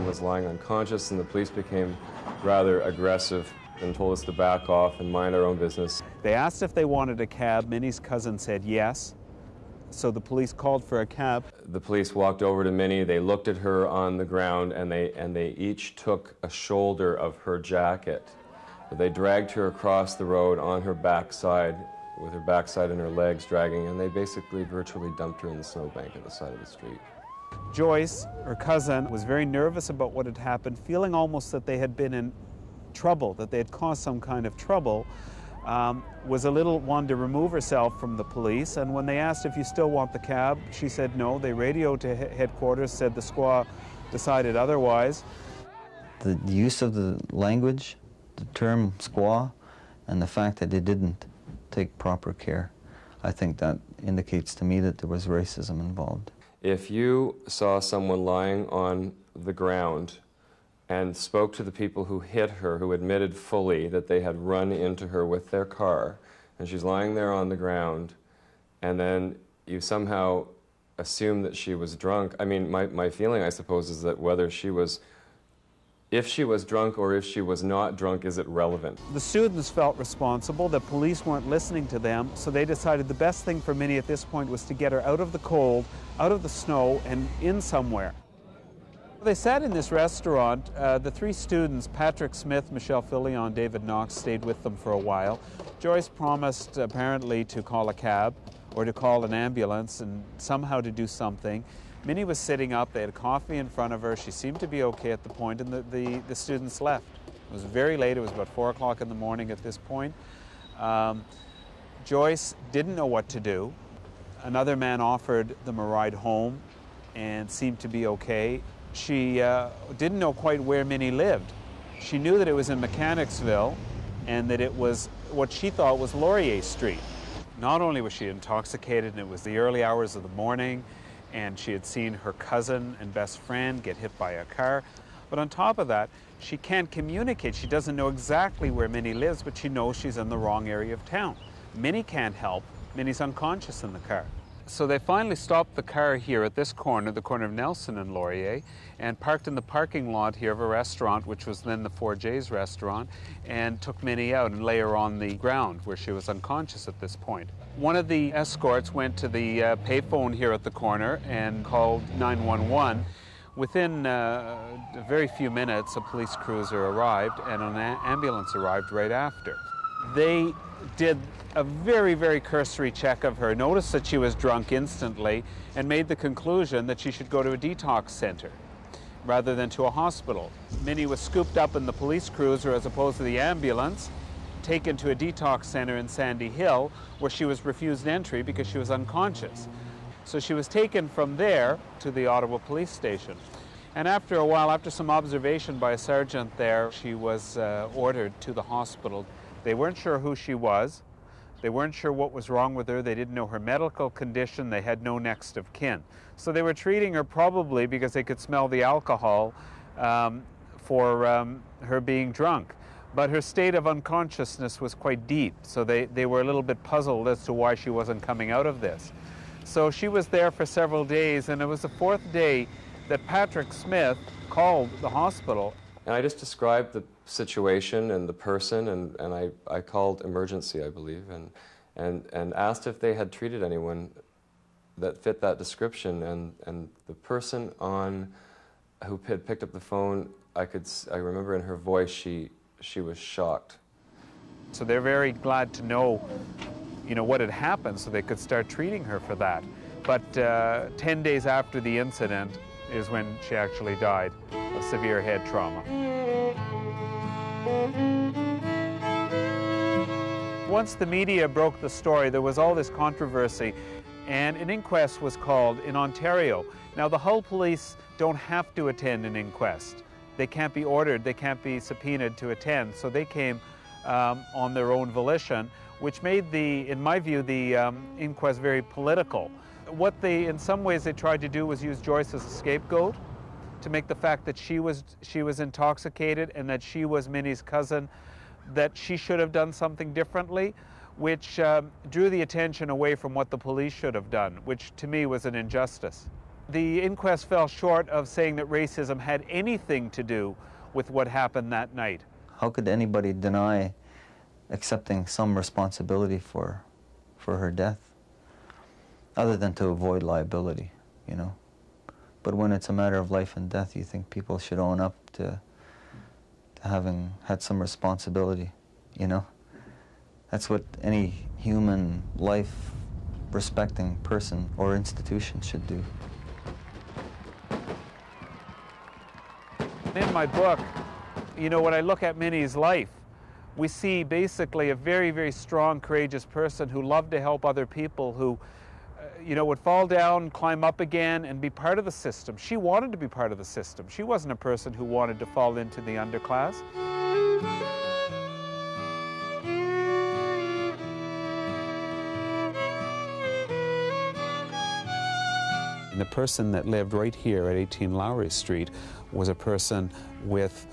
was lying unconscious, and the police became rather aggressive and told us to back off and mind our own business. They asked if they wanted a cab. Minnie's cousin said yes, so the police called for a cab. The police walked over to Minnie, they looked at her on the ground, and they each took a shoulder of her jacket. They dragged her across the road on her backside, with her backside and her legs dragging, and they basically virtually dumped her in the snowbank at the side of the street. Joyce, her cousin, was very nervous about what had happened, feeling almost that they had been in trouble, that they had caused some kind of trouble, was a little wanted to remove herself from the police, and when they asked if you still want the cab, she said no. They radioed to headquarters, said the squaw decided otherwise. The use of the language, the term squaw, and the fact that they didn't take proper care, I think that indicates to me that there was racism involved. If you saw someone lying on the ground and spoke to the people who hit her, who admitted fully that they had run into her with their car, and she's lying there on the ground, and then you somehow assume that she was drunk. I mean, my feeling, I suppose, is that whether she was, if she was drunk or if she was not drunk, is irrelevant. The students felt responsible. The police weren't listening to them, so they decided the best thing for Minnie at this point was to get her out of the cold, out of the snow, and in somewhere. They sat in this restaurant. The three students, Patrick Smith, Michelle Fillion, David Knox, stayed with them for a while. Joyce promised apparently to call a cab or to call an ambulance and somehow to do something. Minnie was sitting up. They had coffee in front of her. She seemed to be okay at the point, and the students left. It was very late. It was about 4 o'clock in the morning at this point. Joyce didn't know what to do. Another man offered them a ride home and seemed to be okay. She didn't know quite where Minnie lived. She knew that it was in Mechanicsville and that it was what she thought was Laurier Street. Not only was she intoxicated, and it was the early hours of the morning, and she had seen her cousin and best friend get hit by a car, but on top of that, she can't communicate. She doesn't know exactly where Minnie lives, but she knows she's in the wrong area of town. Minnie can't help. Minnie's unconscious in the car. So they finally stopped the car here at this corner, the corner of Nelson and Laurier, and parked in the parking lot here of a restaurant, which was then the 4J's restaurant, and took Minnie out and lay her on the ground where she was unconscious at this point. One of the escorts went to the payphone here at the corner and called 911. Within a very few minutes, a police cruiser arrived and an ambulance arrived right after. They did a very, very cursory check of her, noticed that she was drunk instantly, and made the conclusion that she should go to a detox center rather than to a hospital. Minnie was scooped up in the police cruiser as opposed to the ambulance, taken to a detox center in Sandy Hill, where she was refused entry because she was unconscious. So she was taken from there to the Ottawa police station. And after a while, after some observation by a sergeant there, she was ordered to the hospital. They weren't sure who she was. They weren't sure what was wrong with her. They didn't know her medical condition. They had no next of kin. So they were treating her probably because they could smell the alcohol for her being drunk. But her state of unconsciousness was quite deep, so they were a little bit puzzled as to why she wasn't coming out of this. So she was there for several days, and it was the fourth day that Patrick Smith called the hospital. And I just described the situation and the person, and I called emergency, I believe, and asked if they had treated anyone that fit that description. And the person who had picked up the phone, I remember in her voice, she was shocked. So they're very glad to know, what had happened, so they could start treating her for that. But 10 days after the incident is when she actually died of severe head trauma. Once the media broke the story, there was all this controversy, and an inquest was called in Ontario. Now, the Hull police don't have to attend an inquest. They can't be ordered, they can't be subpoenaed to attend, so they came on their own volition, which made in my view, the inquest very political. What in some ways they tried to do was use Joyce as a scapegoat to make the fact that she was intoxicated and that she was Minnie's cousin, that she should have done something differently, which drew the attention away from what the police should have done, which to me was an injustice. The inquest fell short of saying that racism had anything to do with what happened that night. How could anybody deny accepting some responsibility for her death, other than to avoid liability, you know? But when it's a matter of life and death, you think people should own up to having had some responsibility, you know? That's what any human life respecting person or institution should do. In my book, you know, when I look at Minnie's life, we see basically a very, very strong, courageous person who loved to help other people, who, you know, would fall down, climb up again, and be part of the system. She wanted to be part of the system. She wasn't a person who wanted to fall into the underclass. The person that lived right here at 18 Lowry Street was a person with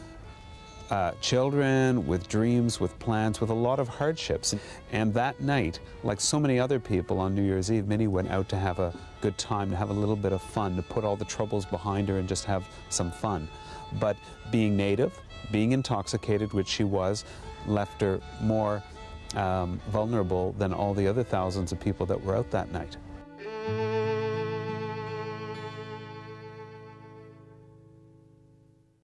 children, with dreams, with plans, with a lot of hardships. And that night, like so many other people on New Year's Eve, Minnie went out to have a good time, to have a little bit of fun, to put all the troubles behind her and just have some fun. But being Native, being intoxicated, which she was, left her more vulnerable than all the other thousands of people that were out that night.